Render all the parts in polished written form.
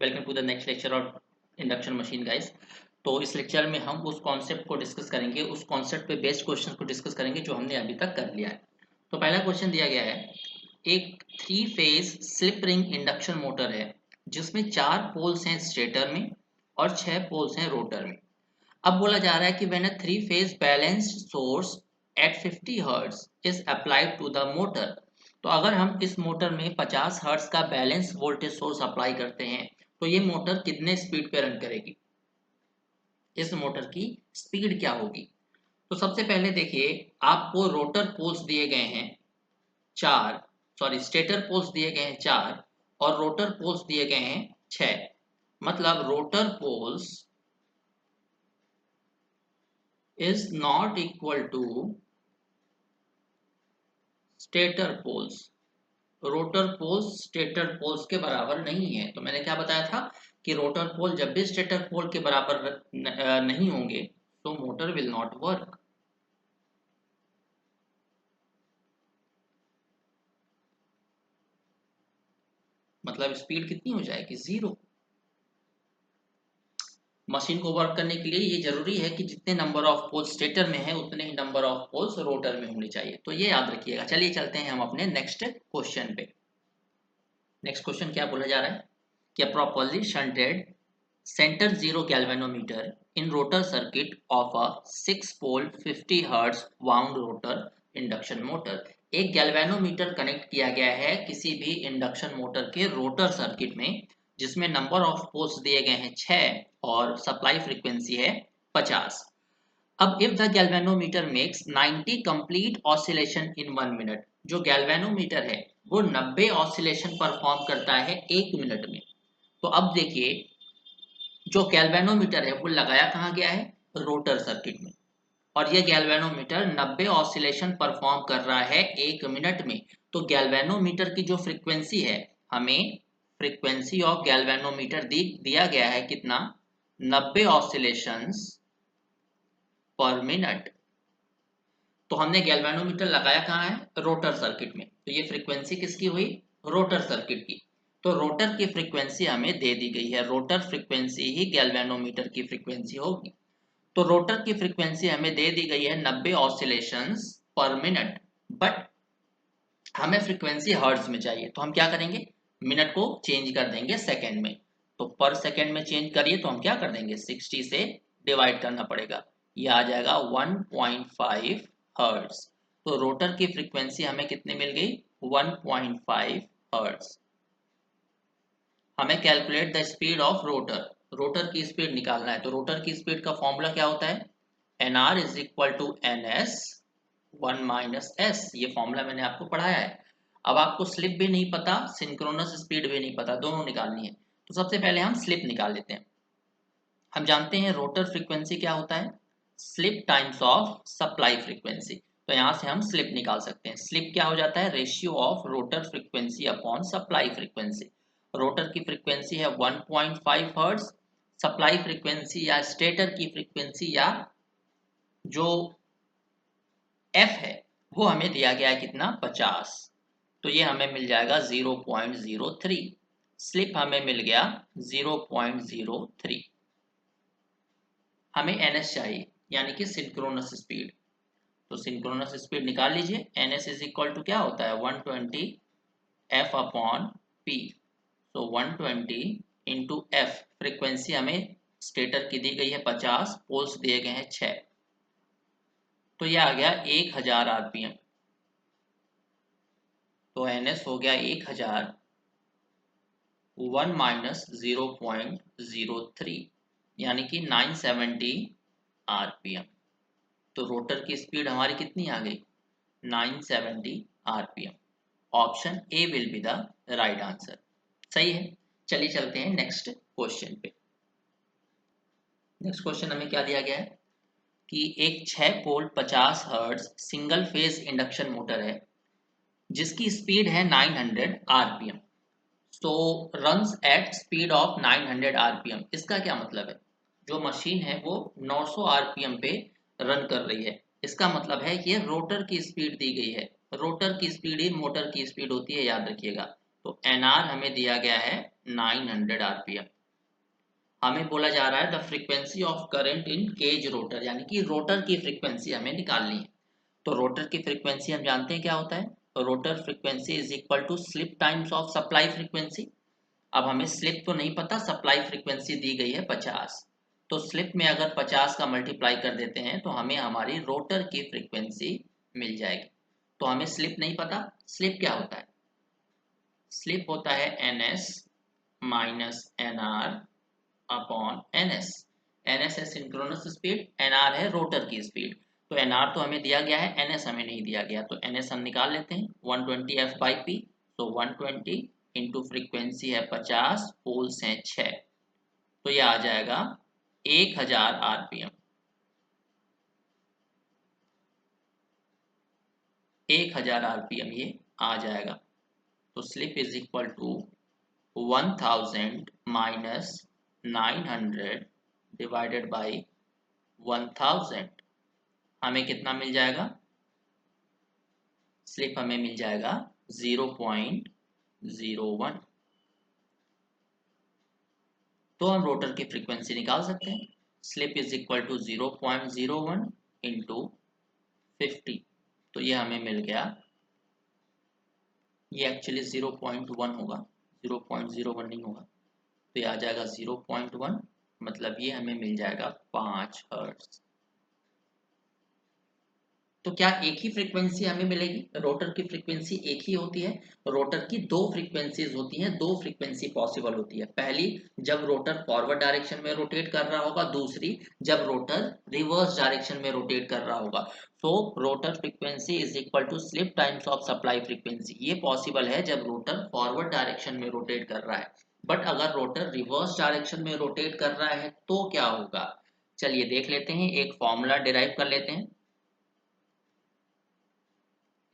Welcome to the next lecture of induction machine guys. तो इस lecture में हम उस कॉन्सेप्ट को डिस्कस करेंगे, उस कॉन्सेप्ट पे बेस्ड क्वेश्चन को डिस्कस करेंगे जो हमने अभी तक कर लिया है। तो पहला क्वेश्चन दिया गया है, एक 3 phase slip ring induction motor है जिसमें 4 पोल्स हैं स्टेटर में और 6 पोल्स हैं रोटर में। अब बोला जा रहा है कि when a 3 phase balanced source at 50 hertz is applied to the motor. तो अगर हम इस मोटर में 50 हर्ट्ज का बैलेंस वोल्टेज सोर्स अप्लाई करते हैं तो ये मोटर कितने स्पीड पे रन करेगी, इस मोटर की स्पीड क्या होगी। तो सबसे पहले देखिए, आपको रोटर पोल्स दिए गए हैं 4, सॉरी स्टेटर पोल्स दिए गए हैं 4 और रोटर पोल्स दिए गए हैं 6। मतलब rotor poles is not equal to stator poles. Rotor poles stator poles के बराबर नहीं है। तो मैंने क्या बताया था कि रोटर पोल जब भी स्टेटर पोल के बराबर नहीं होंगे तो मोटर विल नॉट वर्क। मतलब स्पीड कितनी हो जाएगी, 0। मशीन को वर्क करने के लिए ये जरूरी है कि जितने नंबर ऑफ पोल्स स्टेटर में है उतने ही नंबर ऑफ पोल्स रोटर में होने चाहिए। तो ये याद रखिएगा। चलिए चलते हैं हम अपने नेक्स्ट क्वेश्चन पे। नेक्स्ट क्वेश्चन क्या बोला जा रहा है कि properly shunted center zero galvanometer in rotor circuit of a 6-pole 50 Hz wound rotor induction motor। एक गैल्वेनोमीटर कनेक्ट किया गया है किसी भी इंडक्शन मोटर के रोटर सर्किट में जिसमें नंबर ऑफ पोल्स दिए गए हैं 6 और सप्लाई फ्रीक्वेंसी है 50। अब if the galvanometer makes 90 complete oscillation in 1 minute, जो गैल्वेनोमीटर है वो 90 ऑसिलेशन परफॉर्म करता है 1 मिनट में। तो अब देखिए, जो गैल्वेनोमीटर है वो लगाया कहाँ गया है, रोटर सर्किट में, और ये गैल्वेनोमीटर 90 ऑसिलेशन परफॉर्म कर रहा है 1 मिनट में। तो गैल्वेनोमीटर की जो फ्रीक्वेंसी है, हमें फ्रीक्वेंसी ऑफ गैल्वेनोमीटर दिया गया है कितना, 90 ऑसिलेशंस पर मिनट। तो हमने गैल्वेनोमीटर लगाया कहाँ है, रोटर सर्किट में। तो ये फ्रीक्वेंसी किसकी हुई, रोटर सर्किट की। तो रोटर की फ्रीक्वेंसी हमें दे दी गई है, रोटर फ्रीक्वेंसी ही गैल्वेनोमीटर की फ्रीक्वेंसी होगी। तो रोटर की फ्रीक्वेंसी हमें दे दी गई है 90 ऑसिलेशंस पर मिनट, बट हमें फ्रीक्वेंसी हर्ट्ज में चाहिए। तो हम क्या करेंगे, मिनट को चेंज कर देंगे सेकेंड में। तो पर सेकेंड में चेंज करिए तो हम क्या कर देंगे, 60 से डिवाइड करना पड़ेगा, ये आ जाएगा 1.5 हर्ट्ज। तो रोटर की फ्रीक्वेंसी हमें कितनी मिल गई, 1.5 हर्ट्ज। हमें calculate the speed of rotor, rotor की स्पीड निकालना है। तो रोटर की स्पीड का फॉर्मूला क्या होता है, nr is equal to ns 1 minus S. ये फॉर्मूला मैंने आपको पढ़ाया है। अब आपको स्लिप भी नहीं पता, सिंक्रोनस स्पीड भी नहीं पता, दोनों निकालनी है। तो सबसे पहले हम स्लिप निकाल लेते हैं। हम जानते हैं रोटर फ्रीक्वेंसी क्या होता है, slip times of supply frequency. तो यहाँ से हम स्लिप निकाल सकते हैं। स्लिप क्या हो जाता है, ratio of rotor frequency upon supply frequency. Rotor की फ्रीक्वेंसी है 1.5 हर्ट्ज, सप्लाई फ्रीक्वेंसी या स्टेटर की फ्रीक्वेंसी या जो एफ है वो हमें दिया गया है कितना, 50। तो ये हमें मिल जाएगा 0.03। स्लिप हमें मिल गया 0.03। हमें ns चाहिए यानी कि सिंक्रोनस स्पीड। तो सिंक्रोनस स्पीड निकाल लीजिए। ns इज इक्वल टू क्या होता है, 120 f अपॉन p। तो 120 इंटू एफ, फ्रीक्वेंसी हमें स्टेटर की दी गई है 50, पोल्स दिए गए हैं 6। तो यह आ गया 1000 आरपीएम। तो ns हो गया 1000, 1 माइनस 0.03 यानी कि 970 आरपीएम। तो रोटर की स्पीड हमारी कितनी आ गई, 970 RPM. Option A will be the right answer. सही है। चलिए चलते हैं नेक्स्ट क्वेश्चन पे। नेक्स्ट क्वेश्चन हमें क्या दिया गया है कि एक 6 pole 50 hertz single phase induction motor है जिसकी स्पीड है 900 आरपीएम। तो runs at speed of 900 RPM. इसका क्या मतलब है, जो मशीन है वो 900 आरपीएम पे रन कर रही है। इसका मतलब है कि रोटर की स्पीड दी गई है। रोटर की स्पीड ही मोटर की स्पीड होती है, याद रखिएगा। तो एनआर हमें दिया गया है 900 आरपीएम। हमें बोला जा रहा है the frequency of current in cage rotor, यानी कि रोटर की फ्रीक्वेंसी हमें निकालनी है। तो रोटर की फ्रीक्वेंसी हम जानते हैं क्या होता है, rotor frequency is equal to slip times of supply frequency. अब हमें स्लिप तो नहीं पता, सप्लाई फ्रीक्वेंसी दी गई है 50, तो स्लिप में अगर 50 का मल्टीप्लाई कर देते हैं तो हमें हमारी रोटर की फ्रीक्वेंसी मिल जाएगी। तो हमें स्लिप नहीं पता, स्लिप क्या होता है, स्लिप होता है ns minus nr upon ns। ns है सिंक्रोनस स्पीड, nr है रोटर की स्पीड। तो nr तो हमें दिया गया है, ns हमें नहीं दिया गया, तो ns हम निकाल लेते हैं 120 f/p। तो 120 इंटू फ्रीक्वेंसी है 50, पोल्स हैं 6, तो ये आ जाएगा 1000 आरपीएम। 1000 आरपीएम ये आ जाएगा। तो slip is equal to 1000 minus 900 divided by 1000, हमें कितना मिल जाएगा, स्लिप हमें मिल जाएगा 0.01। तो हम रोटर की फ्रीक्वेंसी निकाल सकते हैं, slip is equal to 0.01 into 50। तो ये हमें मिल गया, ये एक्चुअली 0.1 होगा, 0.01 नहीं होगा, तो ये आ जाएगा 0.1, मतलब ये हमें मिल जाएगा 5 हर्ट्ज। तो क्या एक ही फ्रीक्वेंसी हमें मिलेगी, रोटर की फ्रीक्वेंसी एक ही होती है, रोटर की दो फ्रीक्वेंसीज होती हैं, दो फ्रीक्वेंसी पॉसिबल होती है। पहली जब रोटर फॉरवर्ड डायरेक्शन में रोटेट कर रहा होगा, दूसरी जब रोटर रिवर्स डायरेक्शन में रोटेट कर रहा होगा। So rotor frequency is equal to slip times of supply frequency. ये पॉसिबल है जब रोटर फॉरवर्ड डायरेक्शन में रोटेट कर रहा है, बट अगर रोटर रिवर्स डायरेक्शन में रोटेट कर रहा है तो क्या होगा, चलिए देख लेते हैं, एक फॉर्मूला डिराइव कर लेते हैं,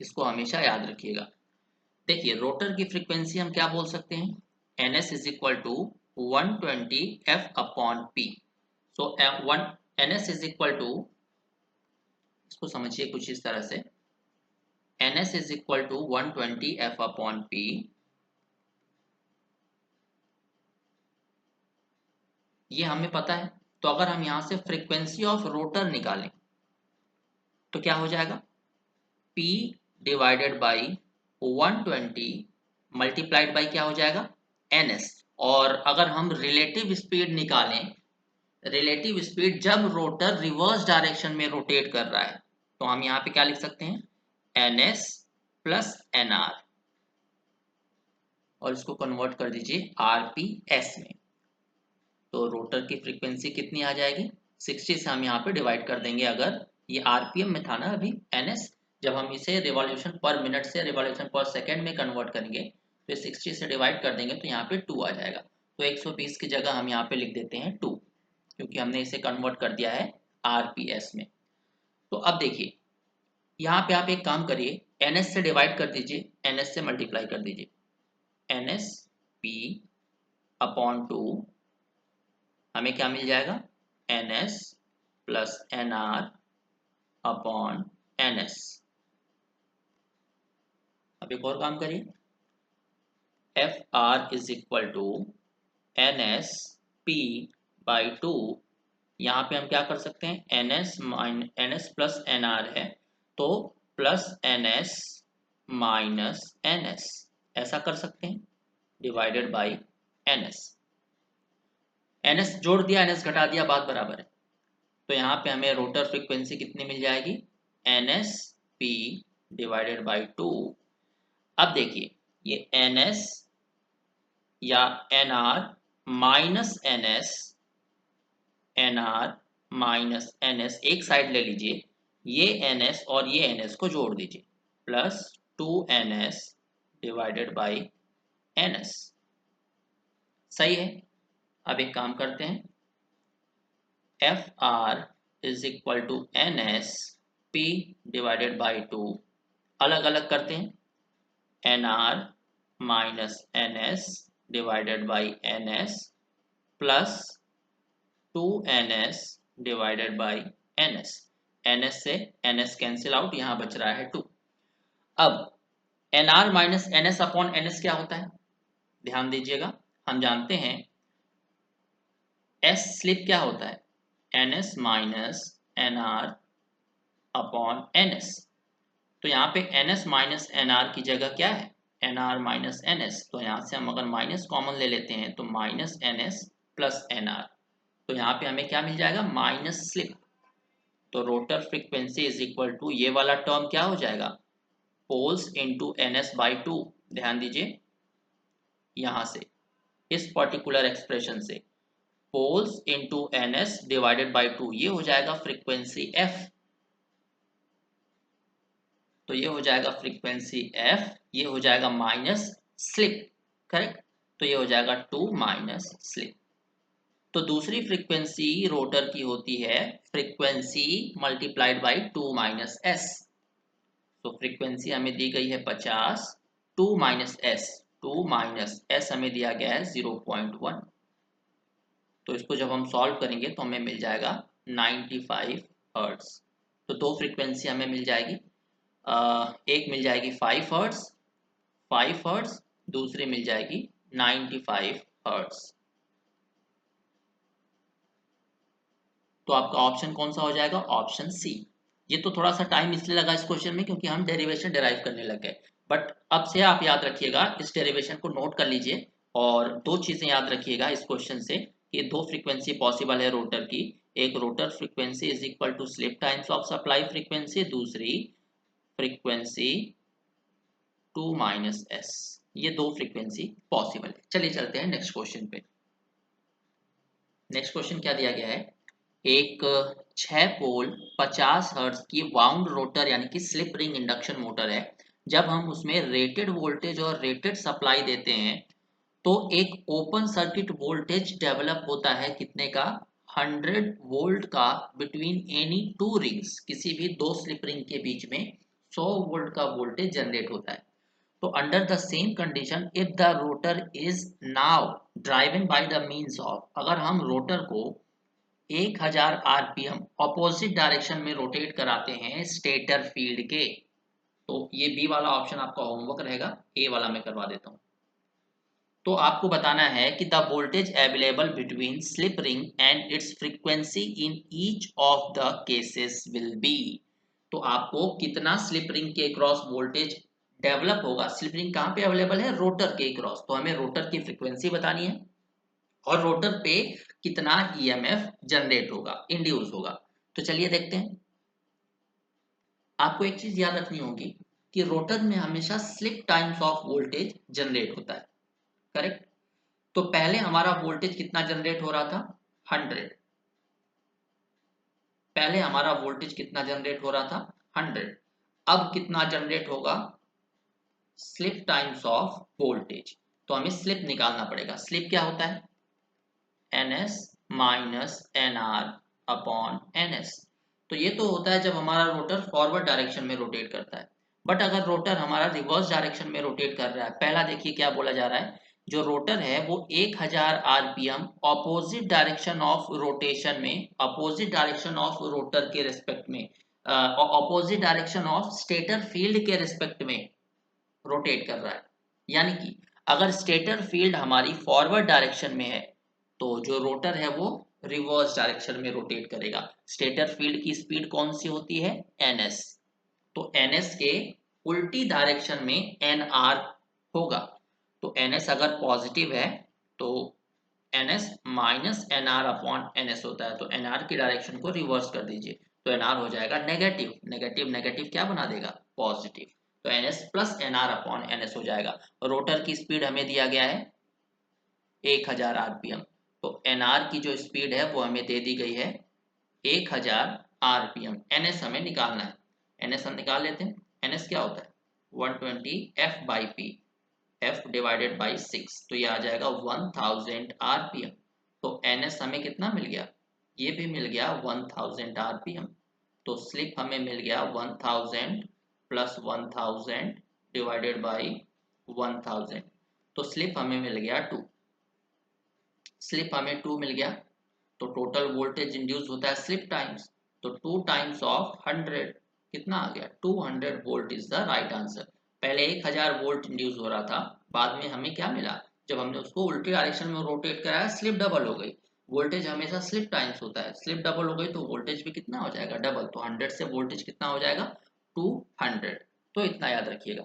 इसको हमेशा याद रखिएगा। देखिए रोटर की फ्रीक्वेंसी हम क्या बोल सकते हैं, ns is equal to 120 f upon p। So ns is equal to, इसको समझिए कुछ इस तरह से, ns is equal to 120 f upon p, ये हमें पता है। तो अगर हम यहां से फ्रीक्वेंसी ऑफ रोटर निकालें तो क्या हो जाएगा, p divided by 120 multiplied by क्या हो जाएगा, ns। और अगर हम रिलेटिव स्पीड निकालें, रिलेटिव स्पीड जब रोटर रिवर्स डायरेक्शन में रोटेट कर रहा है, तो हम यहाँ पे क्या लिख सकते हैं, ns प्लस nr, और इसको कन्वर्ट कर दीजिए rps में। तो रोटर की फ्रीक्वेंसी कितनी आ जाएगी, 60 से हम यहाँ पे डिवाइड कर देंगे। अगर ये आरपीएम में था ना अभी ns, जब हम इसे रिवॉल्यूशन पर मिनट से रिवॉल्यूशन पर सेकेंड में कन्वर्ट करेंगे तो 60 से डिवाइड कर देंगे तो यहाँ पे 2 आ जाएगा। तो 120 की जगह हम यहाँ पे लिख देते हैं 2, क्योंकि हमने इसे कन्वर्ट कर दिया है आरपीएस में। तो अब देखिए यहाँ पे आप एक काम करिए, ns से डिवाइड कर दीजिए, ns से मल्टीप्लाई कर दीजिए, ns p अपॉन 2, हमें क्या मिल जाएगा, ns plus nr upon ns। अब एक और काम करिए, F R is equal to ns p by 2, यहाँ पे हम क्या कर सकते हैं, ns प्लस nr है, तो प्लस ns माइनस ns, ऐसा कर सकते हैं, डिवाइडेड बाई ns। ns जोड़ दिया, ns घटा दिया, बात बराबर है। तो यहाँ पे हमें रोटर फ्रीक्वेंसी कितनी मिल जाएगी, ns p डिवाइडेड बाई 2। अब देखिए ये ns या nr minus nr minus ns एक साइड ले लीजिए, ये ns और ये ns को जोड़ दीजिए, plus 2ns divided by ns। सही है। अब एक काम करते हैं, F R is equal to ns p divided by 2, अलग अलग करते हैं, nr minus ns divided by ns plus 2ns divided by ns। ns से ns कैंसिल आउट, यहाँ बच रहा है 2। अब nr minus ns upon ns क्या होता है, ध्यान दीजिएगा, हम जानते हैं एस स्लिप क्या होता है, N S minus N R upon N S. तो यहाँ पे N S minus N R की जगह क्या है, N R minus N S. तो यहाँ से हम अगर माइनस कॉमन ले लेते हैं तो minus N S plus N R. तो यहाँ पे हमें क्या मिल जाएगा, माइनस स्लिप। तो rotor frequency is equal to ये वाला टर्म क्या हो जाएगा, poles into N S by two. ध्यान दीजिए, यहाँ से इस पर्टिकुलर एक्सप्रेशन से poles into N S divided by two, ये हो जाएगा फ्रीक्वेंसी एफ। तो ये हो जाएगा फ्रीक्वेंसी एफ, ये हो जाएगा माइनस स्लिप, करेक्ट। तो ये हो जाएगा 2 माइनस स्लिप। तो दूसरी फ्रीक्वेंसी रोटर की होती है frequency multiplied by 2 minus S. तो फ्रीक्वेंसी हमें दी गई है 50, 2 माइनस एस, 2 माइनस एस हमें दिया गया है 0.1। तो इसको जब हम सॉल्व करेंगे तो हमें मिल जाएगा 95 हर्ट्ज। तो दो फ्रीक्वेंसी हमें मिल जाएगी, एक मिल जाएगी 5 हर्ट्ज, दूसरी मिल जाएगी 95 हर्ट्ज। तो आपका ऑप्शन कौन सा हो जाएगा, ऑप्शन सी। ये तो थोड़ा सा टाइम इसलिए लगा इस क्वेश्चन में क्योंकि हम डेरिवेशन डिराइव करने लग गए, बट अब से आप याद रखिएगा, इस डेरिवेशन को नोट कर लीजिए। और दो चीजें याद रखिएगा इस क्वेश्चन से, कि दो फ्रीक्वेंसी पॉसिबल है रोटर की। एक rotor frequency is equal to slip times of supply frequency, दूसरी फ्रीक्वेंसी 2 माइनस एस। ये दो फ्रीक्वेंसी पॉसिबल है। चलिए चलते हैं नेक्स्ट क्वेश्चन पे। नेक्स्ट क्वेश्चन क्या दिया गया है, एक 6 पोल 50 हर्ट्ज की वाउंड रोटर यानी कि स्लिप रिंग इंडक्शन मोटर है। जब हम उसमें रेटेड वोल्टेज और रेटेड सप्लाई देते हैं तो एक ओपन सर्किट वोल्टेज डेवलप होता है कितने का, 100 वोल्ट का बिटवीन एनी टू रिंग्स। किसी भी दो स्लिप रिंग के बीच में 100 वोल्ट का वोल्टेज जनरेट होता है। तो under the same condition if the rotor is now driven by the means of, अगर हम रोटर को 1000 आरपीएम ऑपोजिट डायरेक्शन में रोटेट कराते हैं स्टेटर फील्ड के, तो ये बी वाला ऑप्शन आपका होमवर्क रहेगा, ए वाला मैं करवा देता हूँ। तो आपको बताना है कि the voltage available between slip ring and it's frequency in each of the cases will be. तो आपको कितना स्लिप रिंग के क्रॉस वोल्टेज डेवलप होगा, स्लिप रिंग कहाँ पे अवेलेबल है, रोटर के क्रॉस। तो हमें रोटर की फ्रीक्वेंसी बतानी है और रोटर पे कितना ईएमएफ जनरेट होगा, इंड्यूस होगा। तो चलिए देखते हैं। आपको एक चीज याद रखनी होगी कि रोटर में हमेशा slip times of voltage generate होता है, करेक्ट। तो पहले हमारा वोल्टेज कितना जनरेट हो रहा था, 100। पहले हमारा वोल्टेज कितना जनरेट हो रहा था, 100। अब कितना जनरेट होगा, स्लिप टाइम्स ऑफ वोल्टेज। तो हमें स्लिप निकालना पड़ेगा। स्लिप क्या होता है, N S minus N R upon N S. तो ये तो होता है जब हमारा रोटर फॉरवर्ड डायरेक्शन में रोटेट करता है। बट अगर रोटर हमारा रिवर्स डायरेक्शन में रोटेट कर रहा है, पहला देखिए क्या बोला जा रहा है, जो रोटर है वो 1000 RPM opposite direction of rotation में, अपोजिट डायरेक्शन ऑफ रोटर के रिस्पेक्ट में, opposite direction of stator field के रिस्पेक्ट में रोटेट कर रहा है। यानी कि अगर स्टेटर फील्ड हमारी फॉरवर्ड डायरेक्शन में है तो जो रोटर है वो रिवर्स डायरेक्शन में रोटेट करेगा। स्टेटर फील्ड की स्पीड कौन सी होती है, ns। तो ns के उल्टी डायरेक्शन में nr होगा। तो ns अगर पॉजिटिव है तो ns minus nr upon ns होता है। तो nr की डायरेक्शन को रिवर्स कर दीजिए तो nr हो जाएगा नेगेटिव। नेगेटिव नेगेटिव क्या बना देगा, पॉजिटिव। तो ns plus nr upon ns हो जाएगा। रोटर की स्पीड हमें दिया गया है 1000 आरपीएम। तो nr की जो स्पीड है वो हमें दे दी गई है 1000 आरपीएम। ns हमें निकालना है, ns हम निकाल लेते हैं। ns क्या होता है, 120 f by P, f divided by 6। तो ये आ जाएगा 1000 आरपीएम। तो ns हमें कितना मिल गया, ये भी मिल गया 1000 आरपीएम। तो स्लिप हमें मिल गया 1000 प्लस 1000 डिवाइडेड बाई 1000। तो स्लिप हमें मिल गया 2। स्लिप हमें 2 मिल गया। तो टोटल वोल्टेज इंड्यूस होता है स्लिप टाइम्स। तो 2 टाइम्स ऑफ 100 कितना आ गया, 200 volt is the right answer. पहले 1000 वोल्ट इंड्यूस हो रहा था, बाद में हमें क्या मिला, जब हमने उसको उल्टे डायरेक्शन में रोटेट कराया स्लिप डबल हो गई। वोल्टेज हमेशा स्लिप टाइम्स होता है, स्लिप डबल हो गई तो वोल्टेज भी कितना हो जाएगा, डबल। तो 100 से वोल्टेज कितना हो जाएगा, 200। तो इतना याद रखिएगा।